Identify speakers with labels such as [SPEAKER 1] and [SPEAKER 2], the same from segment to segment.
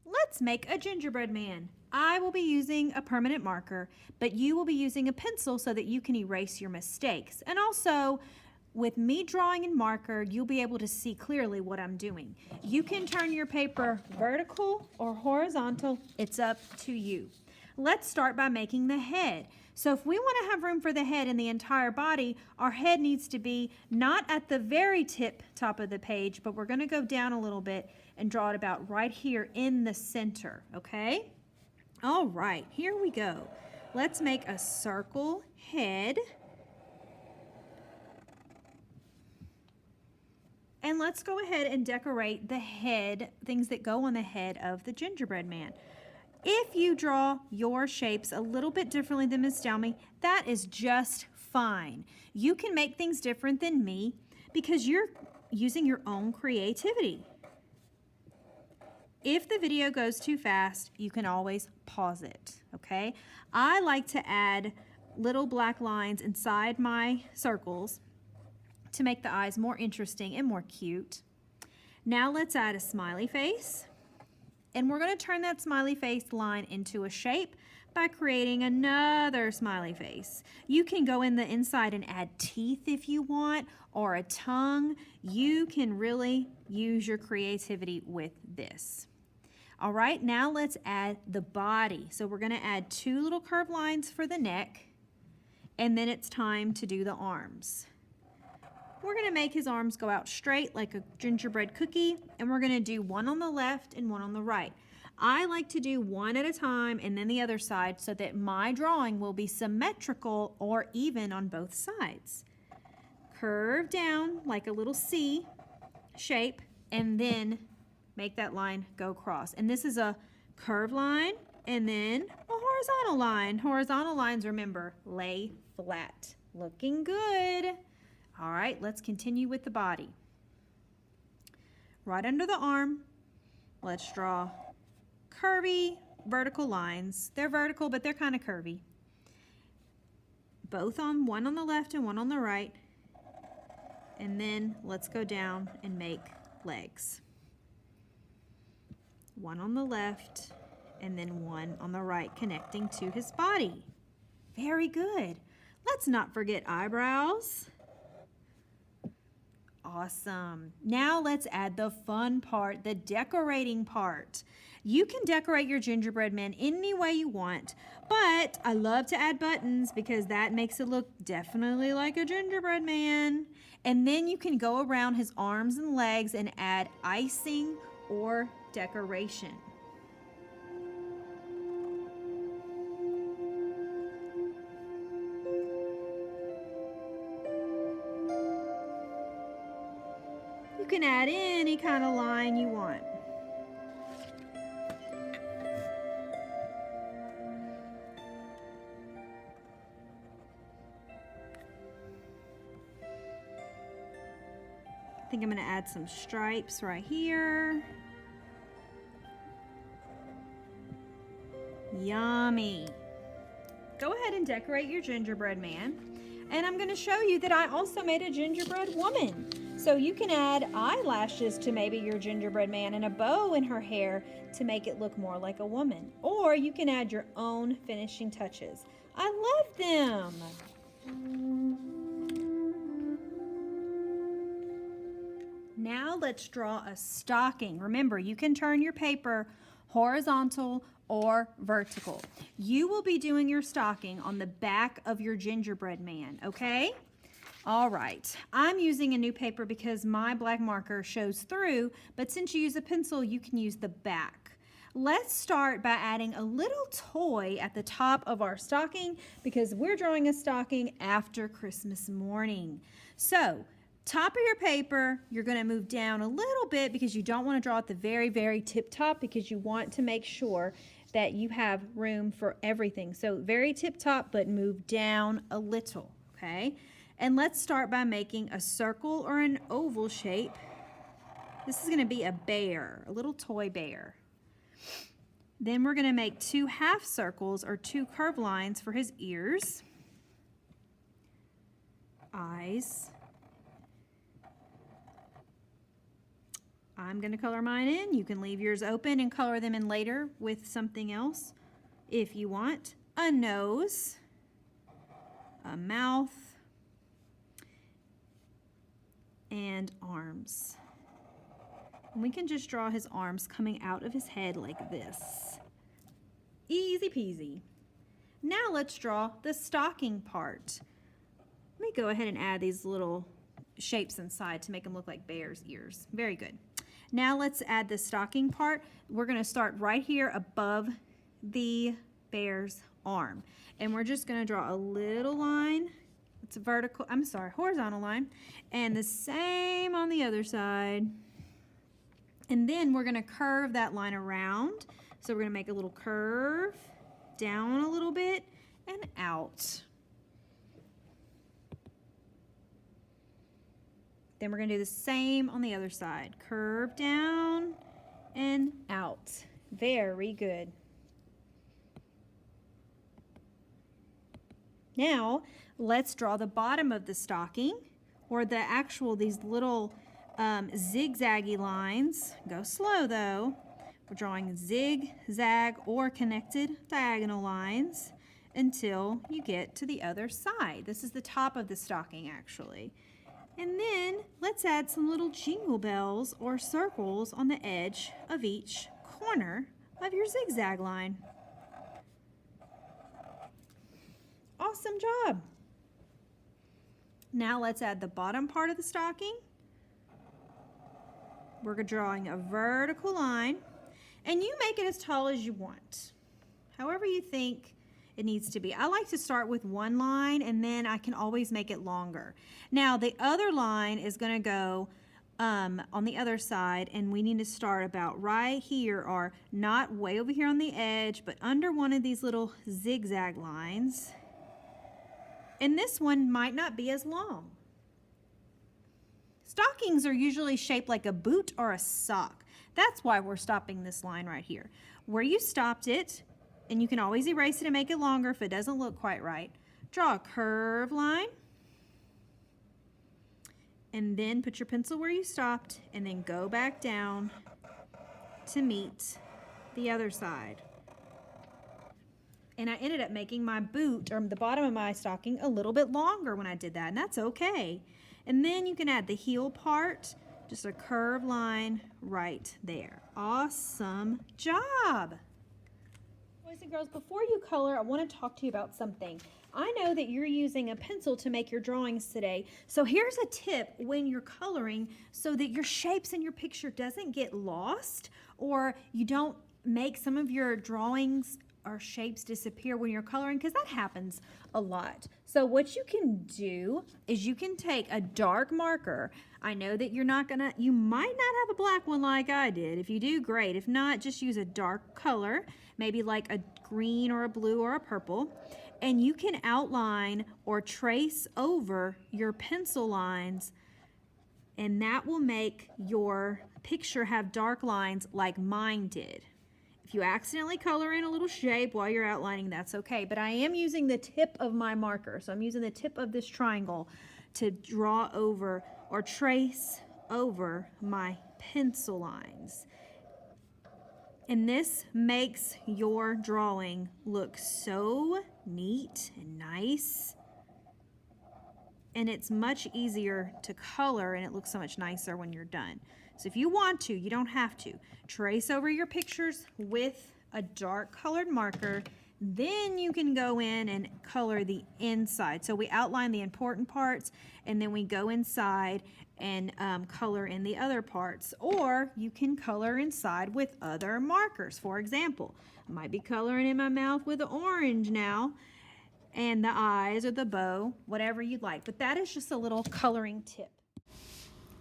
[SPEAKER 1] Let's make a gingerbread man. I will be using a permanent marker, but you will be using a pencil so that you can erase your mistakes. And also, with me drawing in marker, you'll be able to see clearly what I'm doing. You can turn your paper vertical or horizontal. It's up to you. Let's start by making the head. So if we want to have room for the head and the entire body, our head needs to be not at the very top of the page, but we're going to go down a little bit and draw it about right here in the center, okay? All right, here we go. Let's make a circle head. And let's go ahead and decorate the head, things that go on the head of the gingerbread man. If you draw your shapes a little bit differently than Miss Delmy, that is just fine. You can make things different than me because you're using your own creativity. If the video goes too fast, you can always pause it, okay? I like to add little black lines inside my circles to make the eyes more interesting and more cute. Now let's add a smiley face. And we're going to turn that smiley face line into a shape by creating another smiley face. You can go in the inside and add teeth if you want, or a tongue. You can really use your creativity with this. All right, now let's add the body. So we're going to add 2 little curved lines for the neck, and then it's time to do the arms. We're going to make his arms go out straight like a gingerbread cookie, and we're going to do one on the left and one on the right. I like to do one at a time and then the other side so that my drawing will be symmetrical or even on both sides. Curve down like a little C shape and then make that line go across. And this is a curved line and then a horizontal line. Horizontal lines, remember, lay flat. Looking good. All right, let's continue with the body. Right under the arm, let's draw curvy vertical lines. They're vertical, but they're kind of curvy. One on the left and one on the right. And then let's go down and make legs. One on the left and then one on the right connecting to his body. Very good. Let's not forget eyebrows. Awesome. Now let's add the fun part, the decorating part. You can decorate your gingerbread man any way you want, but I love to add buttons because that makes it look definitely like a gingerbread man. And then you can go around his arms and legs and add icing or decoration. You can add any kind of line you want. I think I'm going to add some stripes right here. Yummy. Go ahead and decorate your gingerbread man. And I'm going to show you that I also made a gingerbread woman. So you can add eyelashes to maybe your gingerbread man and a bow in her hair to make it look more like a woman. Or you can add your own finishing touches. I love them. Now let's draw a stocking. Remember, you can turn your paper horizontal or vertical. You will be doing your stocking on the back of your gingerbread man, okay? All right, I'm using a new paper because my black marker shows through, but since you use a pencil, you can use the back. Let's start by adding a little toy at the top of our stocking because we're drawing a stocking after Christmas morning. So, top of your paper, you're going to move down a little bit because you don't want to draw at the very, very tip top because you want to make sure that you have room for everything. So, very tip top, but move down a little, okay? And let's start by making a circle or an oval shape. This is going to be a bear, a little toy bear. Then we're going to make 2 half circles or 2 curved lines for his ears, eyes, I'm going to color mine in. You can leave yours open and color them in later with something else if you want. A nose, a mouth, and arms. And we can just draw his arms coming out of his head like this. Easy peasy. Now let's draw the stocking part. Let me go ahead and add these little shapes inside to make them look like bear's ears. Very good. Now let's add the stocking part. We're going to start right here above the bear's arm. And we're just going to draw a little line. It's a horizontal line. And the same on the other side. And then we're going to curve that line around. So we're going to make a little curve down a little bit and out. Then we're going to do the same on the other side. Curve down and out. Very good. Now, let's draw the bottom of the stocking, or these little zigzaggy lines. Go slow though. We're drawing zigzag or connected diagonal lines until you get to the other side. This is the top of the stocking actually. And then let's add some little jingle bells or circles on the edge of each corner of your zigzag line. Awesome job. Now let's add the bottom part of the stocking. We're drawing a vertical line, and you make it as tall as you want, however you think it needs to be. I like to start with one line, and then I can always make it longer. Now the other line is going to go on the other side, and we need to start about right here, or not way over here on the edge, but under one of these little zigzag lines. And this one might not be as long. Stockings are usually shaped like a boot or a sock. That's why we're stopping this line right here. Where you stopped it, and you can always erase it and make it longer if it doesn't look quite right. Draw a curved line, and then put your pencil where you stopped, and then go back down to meet the other side. And I ended up making my boot, or the bottom of my stocking, a little bit longer when I did that, and that's okay. And then you can add the heel part, just a curved line right there. Awesome job. Boys and girls, before you color, I want to talk to you about something. I know that you're using a pencil to make your drawings today, so here's a tip when you're coloring so that your shapes in your picture doesn't get lost, or you don't make some of your drawings or shapes disappear when you're coloring, because that happens a lot. So what you can do is you can take a dark marker. I know that you might not have a black one like I did. If you do, great. If not, just use a dark color, maybe like a green or a blue or a purple, and you can outline or trace over your pencil lines, and that will make your picture have dark lines like mine did. If you accidentally color in a little shape while you're outlining, that's okay. But I am using the tip of my marker. So I'm using the tip of this triangle to draw over or trace over my pencil lines. And this makes your drawing look so neat and nice. And it's much easier to color, and it looks so much nicer when you're done. So if you want to, you don't have to. Trace over your pictures with a dark colored marker. Then you can go in and color the inside. So we outline the important parts, and then we go inside and color in the other parts. Or you can color inside with other markers. For example, I might be coloring in my mouth with orange now, and the eyes or the bow, whatever you'd like. But that is just a little coloring tip.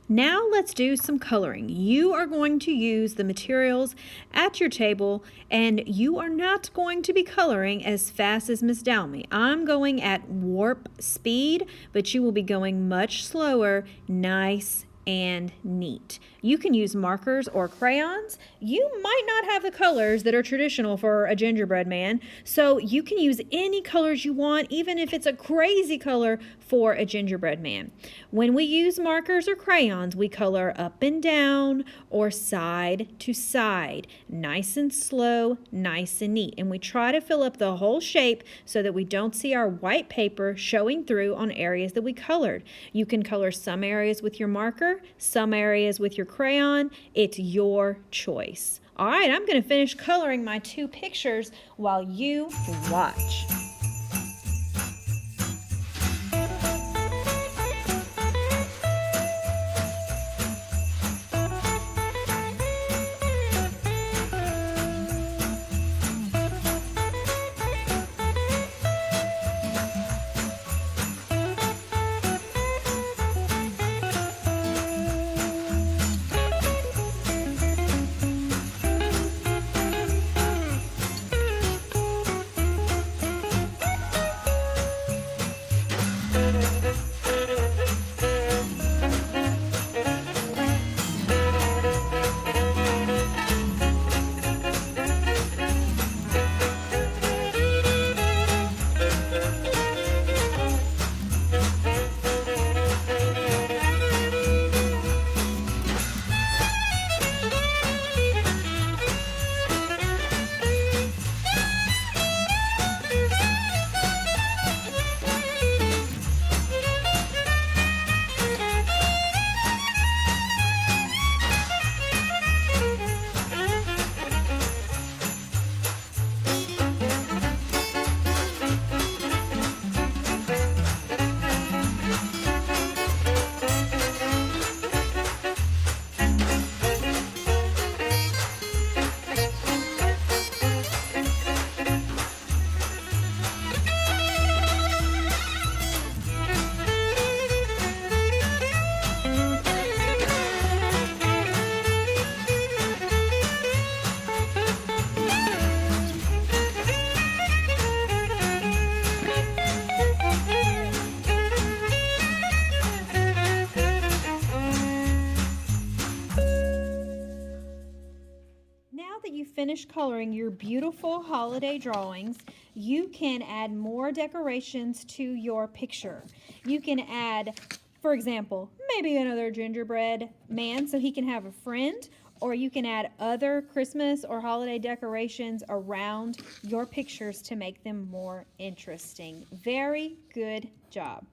[SPEAKER 1] Now let's do some coloring. You are going to use the materials at your table, and you are not going to be coloring as fast as Miss Dalmy. I'm going at warp speed, but you will be going much slower, nice and neat. You can use markers or crayons. You might not have the colors that are traditional for a gingerbread man, so you can use any colors you want, even if it's a crazy color for a gingerbread man. When we use markers or crayons, we color up and down or side to side, nice and slow, nice and neat. And we try to fill up the whole shape so that we don't see our white paper showing through on areas that we colored. You can color some areas with your marker, some areas with your crayon. It's your choice. All right, I'm going to finish coloring my 2 pictures while you watch. Finish coloring your beautiful holiday drawings, you can add more decorations to your picture. You can add, for example, maybe another gingerbread man so he can have a friend, or you can add other Christmas or holiday decorations around your pictures to make them more interesting. Very good job.